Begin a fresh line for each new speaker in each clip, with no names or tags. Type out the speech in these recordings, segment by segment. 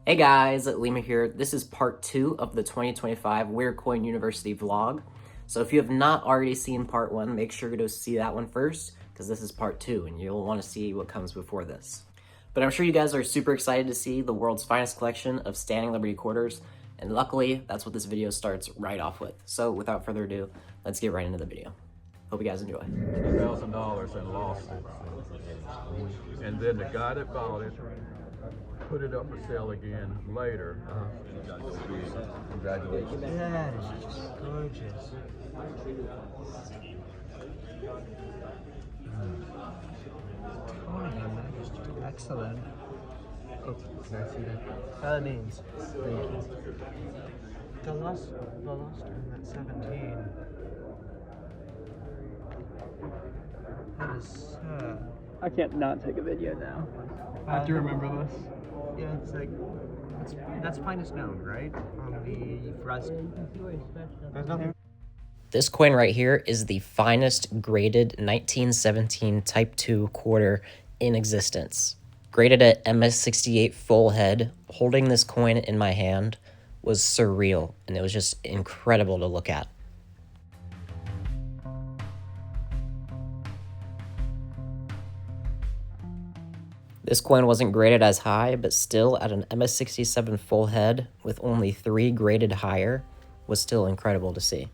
Hey guys, Lima here. This is part 2 of the 2025 Witter Coin University vlog. So if you have not already seen part 1, make sure to see that one first, because this is part 2 and you'll want to see what comes before this. But I'm sure you guys are super excited to see the world's finest collection of standing Liberty quarters, and luckily that's what this video starts right off with. So without further ado, let's get right into the video. Hope you guys enjoy.
$1,000 and lost it. And then the guy that bought it put it up for sale again later. Congratulations.
That is just gorgeous. Tony on that is just excellent. Oh, can I see that? By all means. Thank you. The luster in that 17. That is
I can't not take a video now. I have to remember this.
yeah, it's like that's finest known, right? On the rust. There's nothing.
This coin right here is the finest graded 1917 Type 2 quarter in existence. Graded at MS68 full head, holding this coin in my hand was surreal, and it was just incredible to look at. This coin wasn't graded as high, but still at an MS67 full head with only 3 graded higher was still incredible to see.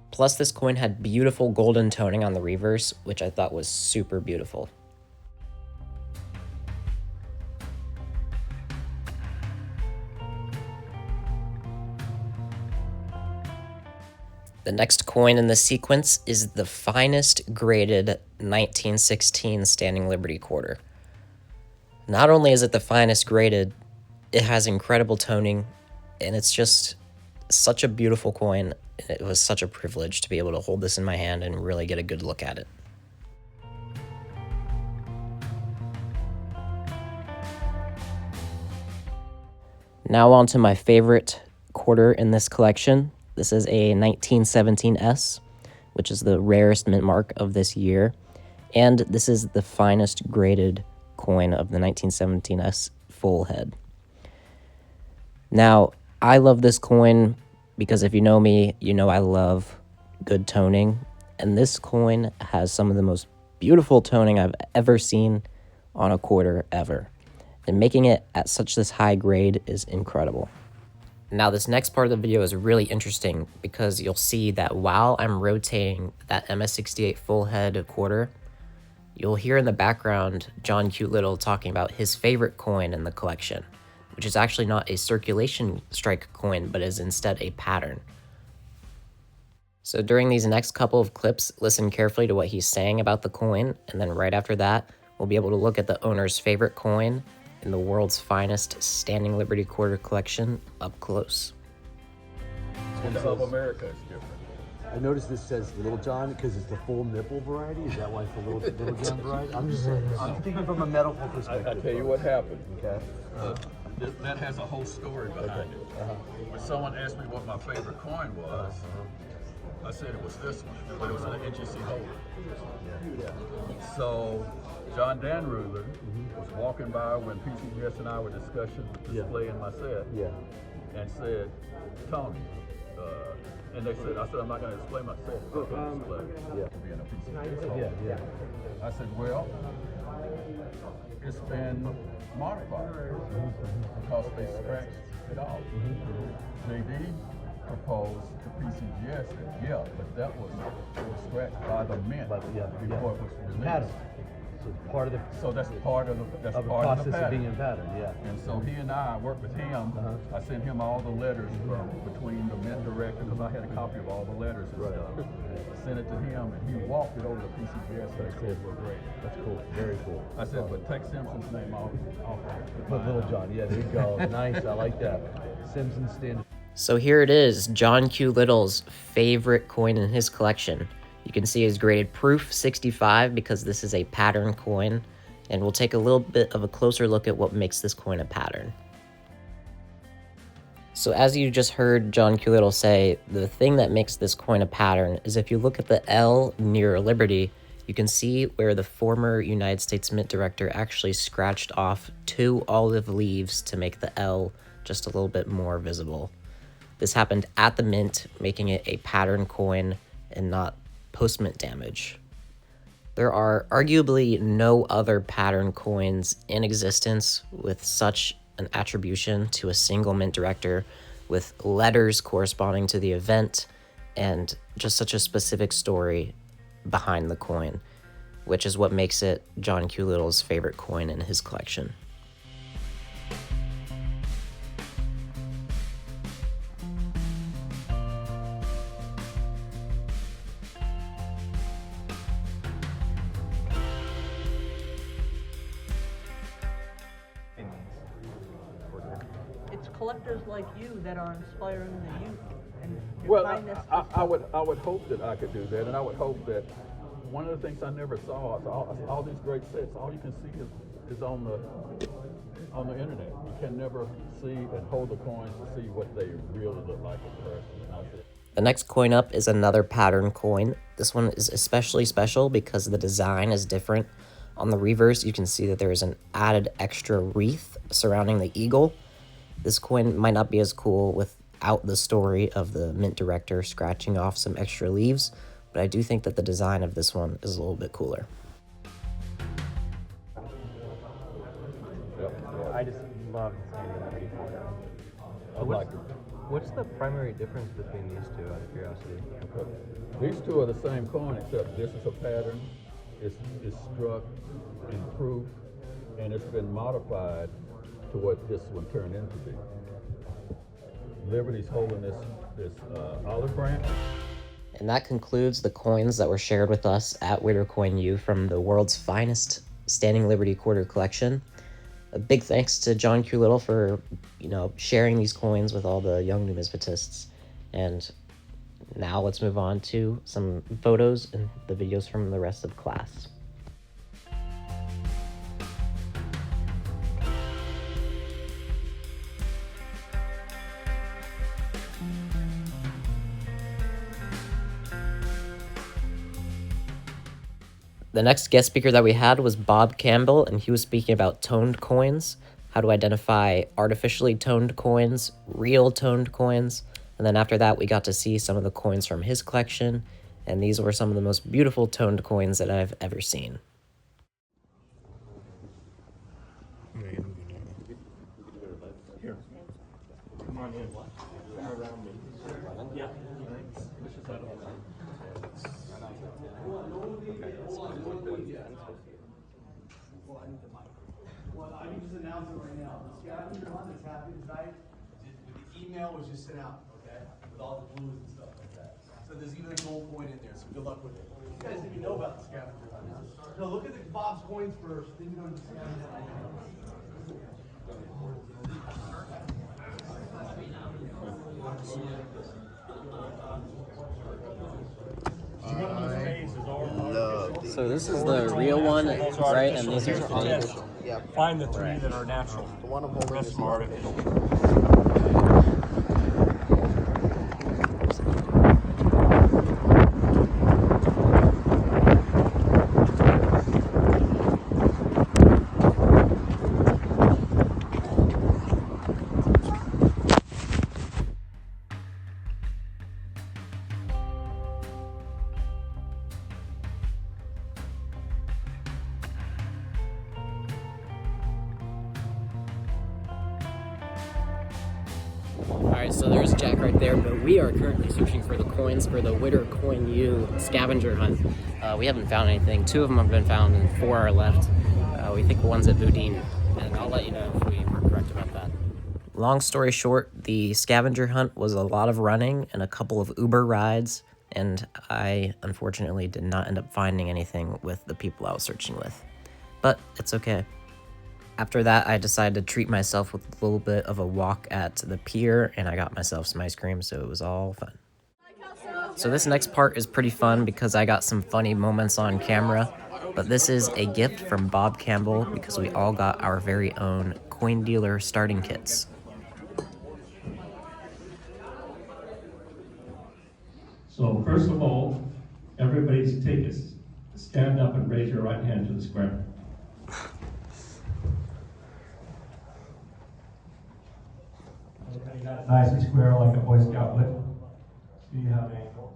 Plus, this coin had beautiful golden toning on the reverse, which I thought was super beautiful. The next coin in the sequence is the finest graded 1916 Standing Liberty quarter. Not only is it the finest graded, it has incredible toning, and it's just such a beautiful coin. It was such a privilege to be able to hold this in my hand and really get a good look at it. Now on to my favorite quarter in this collection. This is a 1917S, which is the rarest mint mark of this year. And this is the finest graded coin of the 1917S full head. Now, I love this coin because if you know me, you know I love good toning. And this coin has some of the most beautiful toning I've ever seen on a quarter ever. And making it at such this high grade is incredible. Now this next part of the video is really interesting because you'll see that while I'm rotating that MS68 full head quarter, you'll hear in the background John Q. Little talking about his favorite coin in the collection, which is actually not a circulation strike coin, but is instead a pattern. So during these next couple of clips, listen carefully to what he's saying about the coin, and then right after that, we'll be able to look at the owner's favorite coin in the world's finest Standing Liberty quarter collection up close.
In South America, it's different.
I noticed this says Little John because it's the full nipple variety. Is that why it's the Little John variety? I'm just saying. I'm thinking from a medical perspective.
I tell you what happened.
Okay.
That has a whole story behind it. When someone asked me what my favorite coin was, I said it was this one, but it was an NGC holder. So John Danruler was walking by when PCGS and I were discussing displaying my set, and said, Tony, and they said, I said, I'm not going to display my set. I'm going to display being a PCGS holder. I said, well, it's been modified because they scratched it off. JD proposed to PCGS that but that was scratched by the mint before it was released.
Pattern. So it's part of the.
So that's part of the
process
pattern.
of being in pattern. Yeah.
And so he and I worked with him. I sent him all the letters from between the mint director because I had a copy of all the letters and stuff. Sent it to him, and he walked it over to PCGS. That's cool. Were great.
That's cool. Very cool.
I said, but take Simpson's name off.
Put Little John. Yeah, there you go. Nice. I like that. Simpsons standard.
So here it is, John Q. Little's favorite coin in his collection. You can see it's graded proof 65 because this is a pattern coin, and we'll take a little bit of a closer look at what makes this coin a pattern. So as you just heard John Q. Little say, the thing that makes this coin a pattern is if you look at the L near Liberty, You can see where the former United States Mint Director actually scratched off 2 olive leaves to make the L just a little bit more visible. This happened at the mint, making it a pattern coin and not post-mint damage. There are arguably no other pattern coins in existence with such an attribution to a single mint director, with letters corresponding to the event and just such a specific story behind the coin, which is what makes it John Q. Little's favorite coin in his collection.
It's collectors like you that are inspiring the youth. And your
Well,
kindness
I would hope that I could do that, and I would hope that one of the things I never saw is all these great sets. All you can see is on the internet. You can never see and hold the coins to see what they really look like in person.
The next coin up is another pattern coin. This one is especially special because the design is different. On the reverse, you can see that there is an added extra wreath surrounding the eagle. This coin might not be as cool without the story of the mint director scratching off some extra leaves, but I do think that the design of this one is a little bit cooler.
I just love seeing the Liberty coin. What's the primary difference between these two, out of curiosity?
These two are the same coin, except this is a pattern. It's struck in proof, and it's been modified to what this one turned into be. Liberty's holding this olive branch.
And that concludes the coins that were shared with us at Witter Coin U from the world's finest Standing Liberty quarter collection. A big thanks to John Q. Little for, sharing these coins with all the young numismatists. And now let's move on to some photos and the videos from the rest of class. The next guest speaker that we had was Bob Campbell, and he was speaking about toned coins, how to identify artificially toned coins, real toned coins, and then after that we got to see some of the coins from his collection, and these were some of the most beautiful toned coins that I've ever seen.
Here. Come on in. Around me. Yeah.
Well, I can just announce it right now. The scavenger hunt that's happening tonight, the email was just sent out, okay? With all the clues and stuff like that. So there's even a gold coin in there, so good luck with it. You guys didn't even know about the scavenger hunt. No, look at the Bob's coins first, then you go to the scavenger hunt.
So this is the real one, right? And these are fake.
Yeah. Find the three that are natural. The one I'm holding is artificial.
Alright, so there's Jack right there, but we are currently searching for the coins for the Witter Coin U scavenger hunt. We haven't found anything. 2 of them have been found and 4 are left. We think one's at Boudin, and I'll let you know if we were correct about that. Long story short, the scavenger hunt was a lot of running and a couple of Uber rides, and I unfortunately did not end up finding anything with the people I was searching with. But it's okay. After that, I decided to treat myself with a little bit of a walk at the pier, and I got myself some ice cream, so it was all fun. So this next part is pretty fun because I got some funny moments on camera, but this is a gift from Bob Campbell because we all got our very own coin dealer starting kits.
So first of all, everybody's tickets stand up and raise your right hand to the square. Nice and square like a Boy Scout would. Do you have ankles?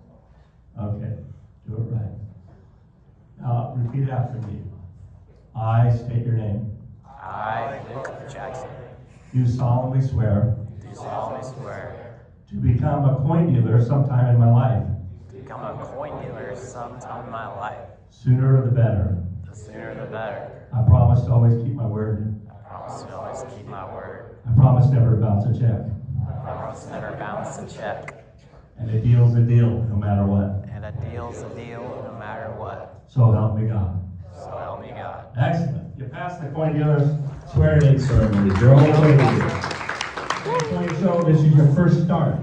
Okay, do it right. Now repeat after me. I state your name.
I, Luke Jackson,
Do solemnly swear
do solemnly swear
to become a coin dealer sometime in my life.
to become a coin dealer sometime in my life.
Sooner the better.
The sooner the better.
I promise to always keep my word.
I promise to always keep my word.
I promise never to bounce a check.
I promise to never bounce a check.
And a deal's a deal, no matter what.
And a deal's a deal no matter what.
So help me God.
So help me God.
Excellent. You passed the coin dealer's swearing-in ceremony. You're all okay with it. Coin show, this is your first start.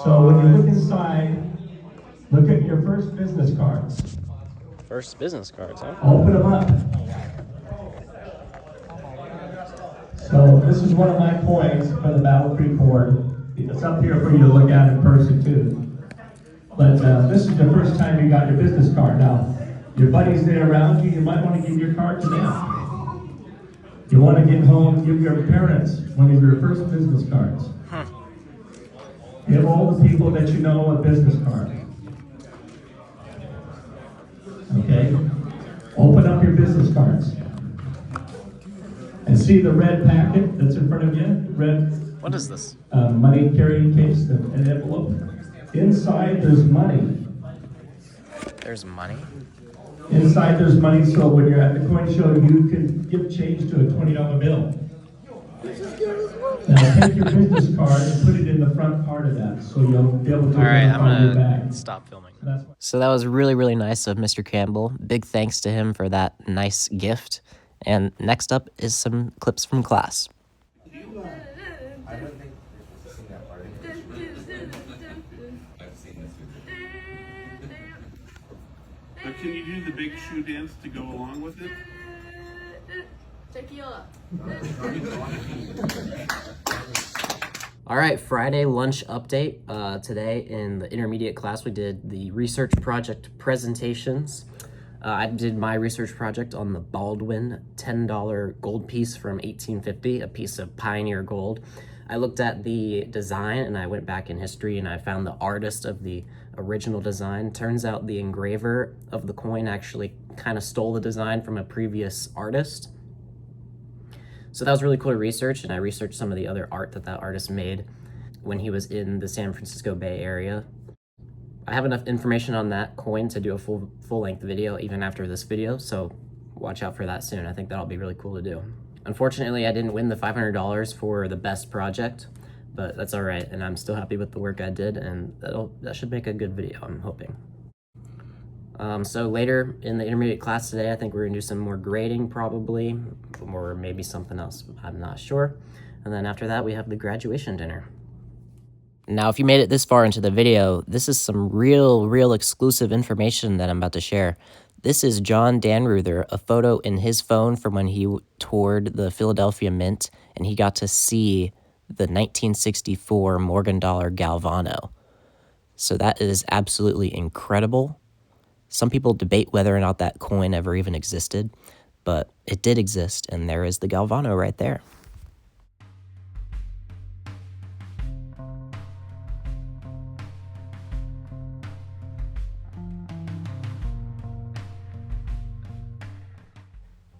So when you look inside, look at your first business cards.
First business cards, huh?
Open them up. So this is one of my coins for the Battle Creek board. It's up here for you to look at in person too. But this is the first time you got your business card. Now, your buddies there around you, you might want to give your card to them. You want to get home, give your parents one of your first business cards. Give all the people that you know a business card. Okay? Open up your business cards. And see the red packet that's in front of you? Red
What is this?
money carrying case, an envelope. Inside there's money.
There's money?
Inside there's money, so when you're at the coin show, you can give change to a $20 bill. Now take your business card and put it in the front part of that, so you'll be able to identify your bag.
Stop filming.
That's
So that was really, really nice of Mr. Campbell. Big thanks to him for that nice gift. And next up is some clips from class.
But can you do the big shoe dance to go along with it?
Tequila.
All right, Friday lunch update. Today in the intermediate class, we did the research project presentations. I did my research project on the Baldwin $10 gold piece from 1850, a piece of pioneer gold. I looked at the design and I went back in history and I found the artist of the original design. Turns out the engraver of the coin actually kind of stole the design from a previous artist. So that was really cool to research, and I researched some of the other art that artist made when he was in the San Francisco Bay Area. I have enough information on that coin to do a full-length video even after this video, so watch out for that soon. I think that'll be really cool to do. Unfortunately, I didn't win the $500 for the best project, but that's all right, and I'm still happy with the work I did, and that should make a good video, I'm hoping. So later in the intermediate class today, I think we're gonna do some more grading probably, or maybe something else, I'm not sure. And then after that, we have the graduation dinner. Now, if you made it this far into the video, this is some real exclusive information that I'm about to share. This is John Danruther, a photo in his phone from when he toured the Philadelphia Mint, and he got to see the 1964 Morgan dollar Galvano. So that is absolutely incredible. Some people debate whether or not that coin ever even existed, but it did exist, and there is the Galvano right there.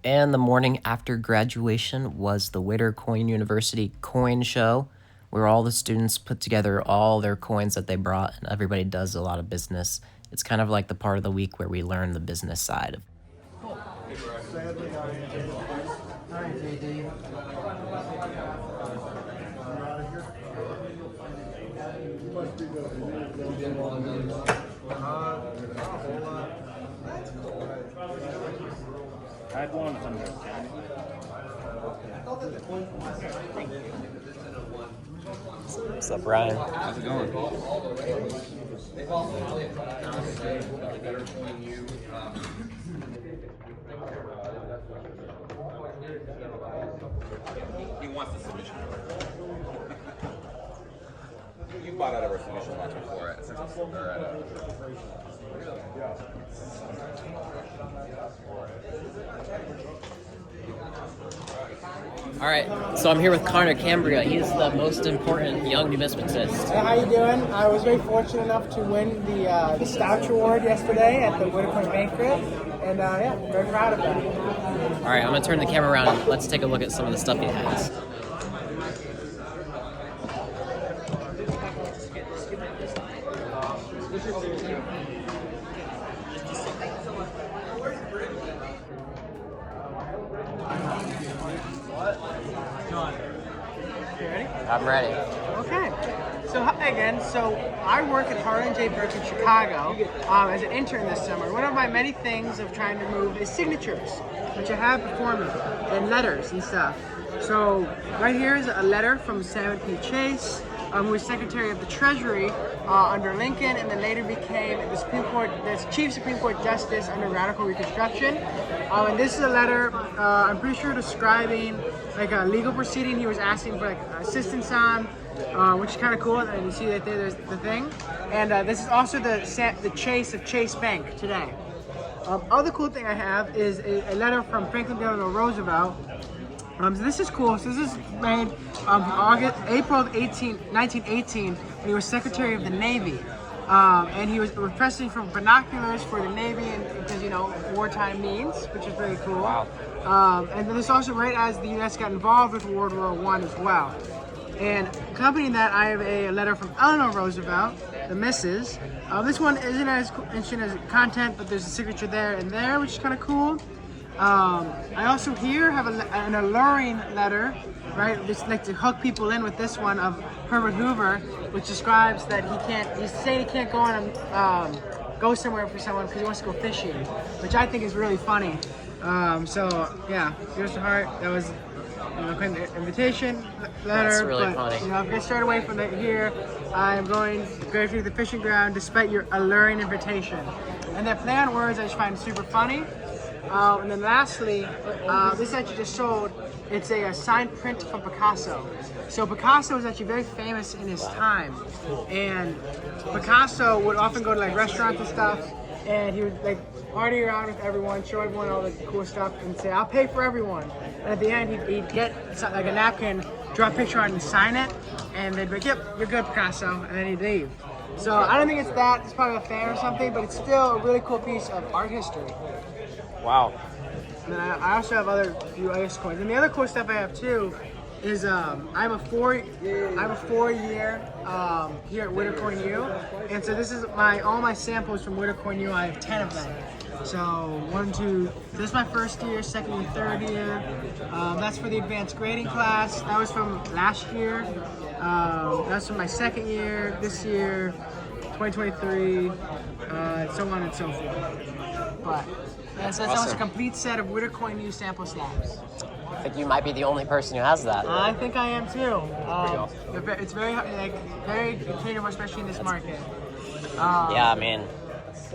And the morning after graduation was the Witter Coin University coin show, where all the students put together all their coins that they brought, and everybody does a lot of business. It's kind of like the part of the week where we learn the business side of.
I had 100.
What's up, Brian?
How's it going?
Witter Coin U. He wants the submission. You bought out of our submission box before at Central or at
All right, so I'm here with Connor Cambria. He's the most important young numismatist.
Hey, how you doing? I was very fortunate enough to win the Stouch Award yesterday at the Witter Coin banquet, and yeah, very proud of that.
All right, I'm gonna turn the camera around and let's take a look at some of the stuff he has.
You ready?
I'm ready.
Okay. So hi again. So I work at Harlan J. Burke in Chicago as an intern this summer. One of my many things of trying to move is signatures, which I have before me, and letters and stuff. So right here is a letter from Salmon P. Chase, who was Secretary of the Treasury under Lincoln, and then later became the Chief Supreme Court Justice under Radical Reconstruction. And this is a letter, I'm pretty sure, describing like a legal proceeding he was asking for like assistance on, which is kind of cool. And you see that there's the thing. And this is also the Chase of Chase Bank today. Other cool thing I have is a letter from Franklin Delano Roosevelt. So this is cool. So this is made April 1918, when he was Secretary of the Navy. And he was requesting for binoculars for the Navy, because, you know, wartime needs, which is very cool.
Wow.
And then this also right as the U.S. got involved with World War I as well. And accompanying that, I have a letter from Eleanor Roosevelt, the Mrs. This one isn't as interesting as content, but there's a signature there and there, which is kind of cool. I also here have an alluring letter, right? Just like to hook people in with this one of Herbert Hoover, which describes that he's saying he can't go on go somewhere for someone because he wants to go fishing, which I think is really funny. So yeah, here's the heart. That was kind of invitation letter.
That's really
but,
funny.
You know, if I start away from here, I'm going to the fishing ground despite your alluring invitation. And that play on words I just find super funny. And then lastly, this actually just sold. It's a signed print from Picasso. So Picasso was actually very famous in his time, and Picasso would often go to like restaurants and stuff, and he would like party around with everyone, show everyone all the cool stuff, and say, "I'll pay for everyone." And at the end, he'd get like a napkin, draw a picture on it, and sign it, and they'd be like, "Yep, you're good, Picasso," and then he'd leave. So I don't think it's that. It's probably a fan or something, but it's still a really cool piece of art history.
Wow.
And then I also have other few ice coins. And the other cool stuff I have too is I have a four-year here at Witter Coin U, and so this is all my samples from Witter Coin U. I have 10 of them. So 1, 2. This is my first year, second and third year. That's for the advanced grading class. That was from last year. That's from my second year, this year, 2023, so on and so forth. But so that's almost a complete set of Witter Coin U sample slabs.
I think you might be the only person who has that.
I think I am too. It's very attainable, especially in this market.
Yeah, I mean,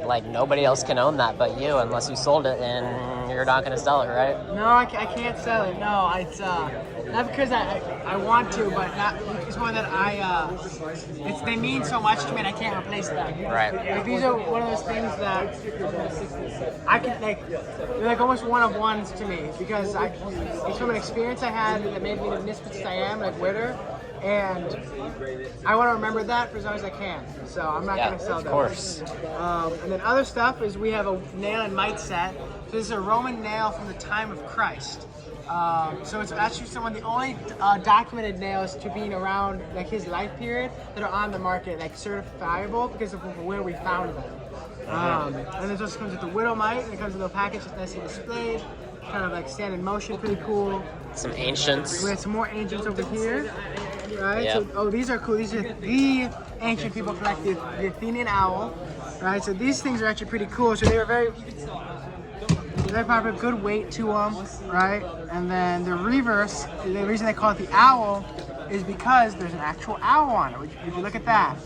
like nobody else can own that but you unless you sold it and you're not going to sell it, right?
No, I can't sell it. No, it's not because I want to, but it's more that they mean so much to me and I can't replace them.
Right.
Like, these are one of those things that I can they're like almost one of ones to me, because it's from an experience I had that made me the numismatist I am, like Witter. And I want to remember that for as long as I can. So I'm not going to sell that.
Of course.
And then other stuff is we have a nail and mite set. So this is a Roman nail from the time of Christ. So it's actually one of the only documented nails to being around like his life period that are on the market, like certifiable because of where we found them. And this also comes with the widow mite, and it comes with a package that's nicely displayed, kind of like stand in motion, pretty cool.
Some ancients.
We have some more ancients over here, right?
Yep.
So, these are cool. These are the ancient people collected the Athenian owl, right? So these things are actually pretty cool. So they were very probably good weight to them, right? And then the reverse, the reason they call it the owl is because there's an actual owl on it. If you look at that,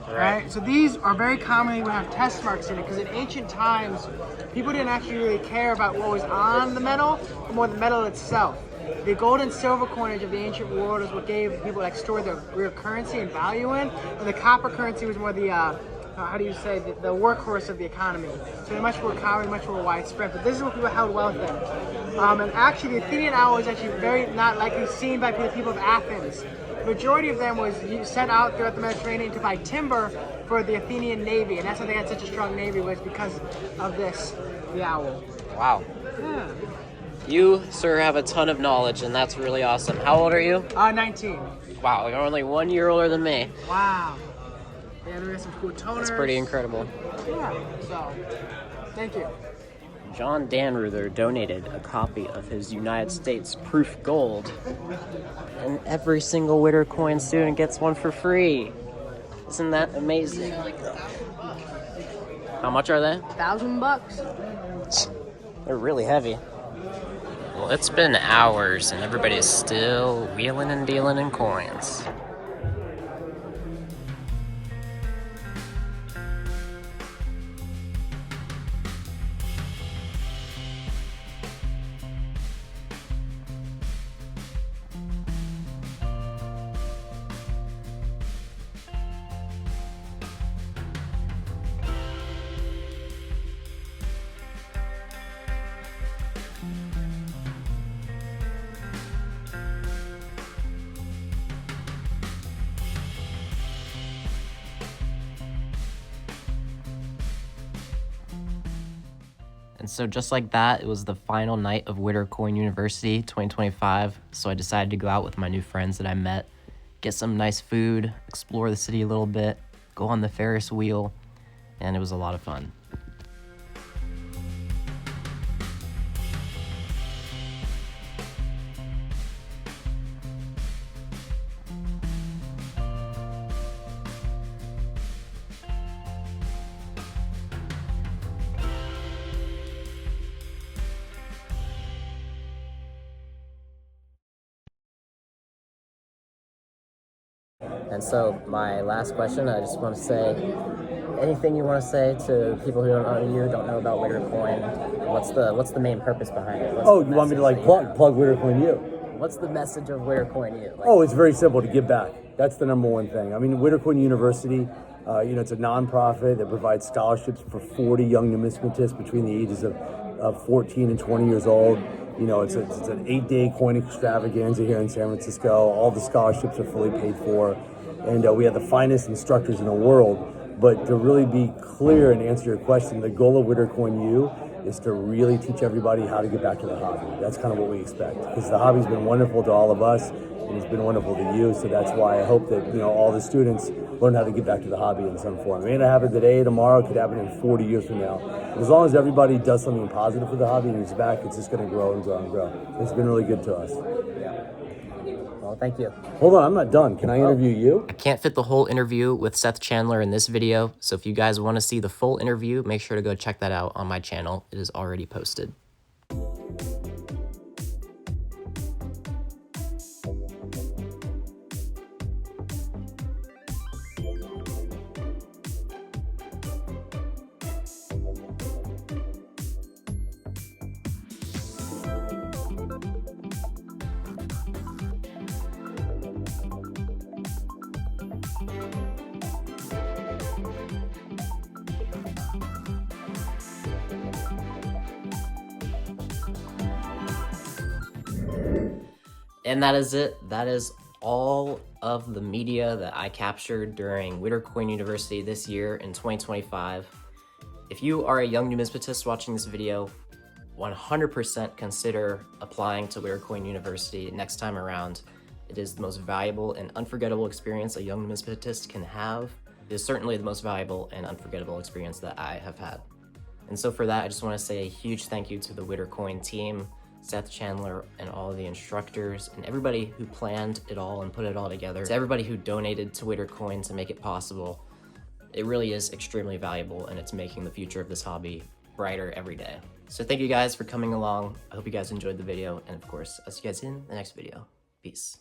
right? So these are very commonly would have test marks in it, because in ancient times, people didn't actually really care about what was on the metal, but more the metal itself. The gold and silver coinage of the ancient world is what gave people like store their real currency and value in, and the copper currency was more the how do you say, the workhorse of the economy. So they're much more common, much more widespread. But this is what people held wealth in. And actually, the Athenian hour was actually very not likely seen by the people of Athens. The majority of them was sent out throughout the Mediterranean to buy timber for the Athenian navy, and that's why they had such a strong navy, was because of this, the owl.
Wow.
Yeah.
You, sir, have a ton of knowledge, and that's really awesome. How old are you?
19.
Wow, you're only 1 year older than me.
Wow. Yeah, we have some cool toners.
That's pretty incredible.
Yeah, so, thank you.
John Danruther donated a copy of his United States Proof Gold, and every single Witter Coin student gets one for free. Isn't that amazing? How much are they?
$1,000.
They're really heavy. Well, it's been hours, and everybody's still wheeling and dealing in coins. And so just like that, it was the final night of Witter Coin University 2025. So I decided to go out with my new friends that I met, get some nice food, explore the city a little bit, go on the Ferris wheel, and it was a lot of fun. And so my last question, I just want to say, anything you want to say to people who don't know about Witter Coin? What's the main purpose behind it?
You want me to like plug Witter Coin U?
What's the message of Witter Coin U?
It's very simple, to give back. That's the number one thing. I mean, Witter Coin University, it's a nonprofit that provides scholarships for 40 young numismatists between the ages of 14 and 20 years old. It's an 8-day coin extravaganza here in San Francisco. All the scholarships are fully paid for, and we have the finest instructors in the world. But to really be clear and answer your question, the goal of Witter Coin U is to really teach everybody how to get back to the hobby. That's kind of what we expect, because the hobby's been wonderful to all of us, and it's been wonderful to you. So that's why I hope that all the students learn how to get back to the hobby in some form. It may not happen today, tomorrow, it could happen in 40 years from now. As long as everybody does something positive for the hobby and gives back, it's just going to grow and grow and grow. It's been really good to us.
Well, thank you.
Hold on, I'm not done. Can I interview you?
I can't fit the whole interview with Seth Chandler in this video, so if you guys want to see the full interview, make sure to go check that out on my channel. It is already posted. And that is it. That is all of the media that I captured during Witter Coin University this year in 2025. If you are a young numismatist watching this video, 100% consider applying to Witter Coin University next time around. It is the most valuable and unforgettable experience a young numismatist can have. It is certainly the most valuable and unforgettable experience that I have had. And so for that, I just want to say a huge thank you to the Witter Coin team, Seth Chandler, and all of the instructors, and everybody who planned it all and put it all together. To everybody who donated to Witter Coin to make it possible. It really is extremely valuable, and it's making the future of this hobby brighter every day. So thank you guys for coming along. I hope you guys enjoyed the video, and of course, I'll see you guys in the next video. Peace.